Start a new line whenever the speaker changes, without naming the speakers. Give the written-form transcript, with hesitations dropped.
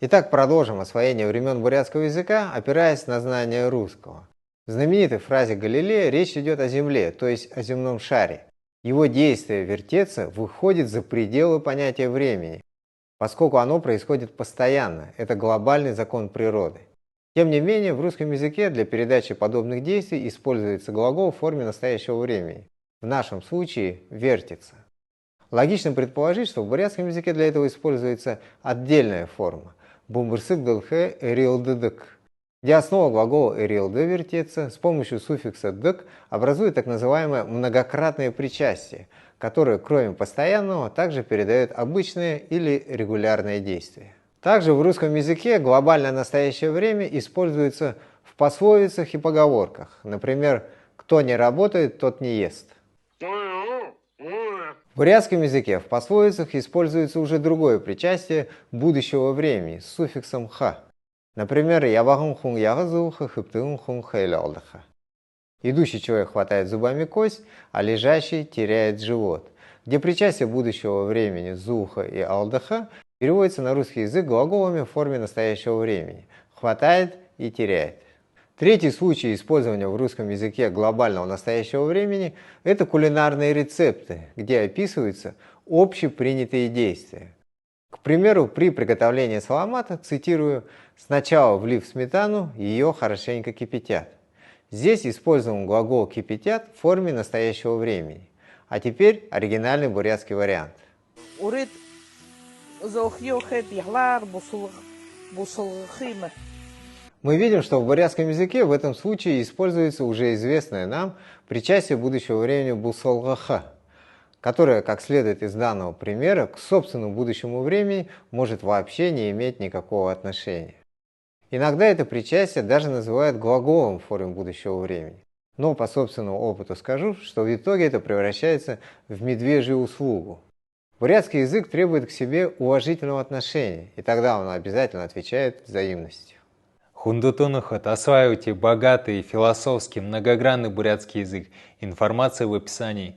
Итак, продолжим освоение времен бурятского языка, опираясь на знание русского. В знаменитой фразе Галилея речь идет о Земле, то есть о земном шаре. Его действие вертеться выходит за пределы понятия времени, поскольку оно происходит постоянно, это глобальный закон природы. Тем не менее, в русском языке для передачи подобных действий используется глагол в форме настоящего времени. В нашем случае «вертится». Логично предположить, что в бурятском языке для этого используется отдельная форма «бумбырсык дылхэ эрилдыдык», где основа глагола эрилды «вертеться» с помощью суффикса «дык» образует так называемое многократное причастие, которое, кроме постоянного, также передает обычное или регулярное действие. Также в русском языке глобальное настоящее время используется в пословицах и поговорках. Например, «кто не работает, тот не ест». В бурятском языке в пословицах используется уже другое причастие будущего времени с суффиксом «ха». Например, «ябахун хун ягазуха хыптын хун хэйлалдаха». Идущий человек хватает зубами кость, а лежащий теряет живот, где причастие будущего времени «зуха» и «алдаха» переводится на русский язык глаголами в форме настоящего времени «хватает» и «теряет». Третий случай использования в русском языке глобального настоящего времени – это кулинарные рецепты, где описываются общепринятые действия. К примеру, при приготовлении саламата, цитирую, «сначала влив сметану, ее хорошенько кипятят». Здесь использован глагол «кипятят» в форме настоящего времени. А теперь оригинальный бурятский вариант. Мы видим, что в бурятском языке в этом случае используется уже известное нам причастие будущего времени «бусолгаха», которое, как следует из данного примера, к собственному будущему времени может вообще не иметь никакого отношения. Иногда это причастие даже называют глаголом в форме будущего времени. Но по собственному опыту скажу, что в итоге это превращается в медвежью услугу. Бурятский язык требует к себе уважительного отношения, и тогда он обязательно отвечает взаимностью.
Хундутунухот, осваивайте богатый, философский, многогранный бурятский язык. Информация в описании.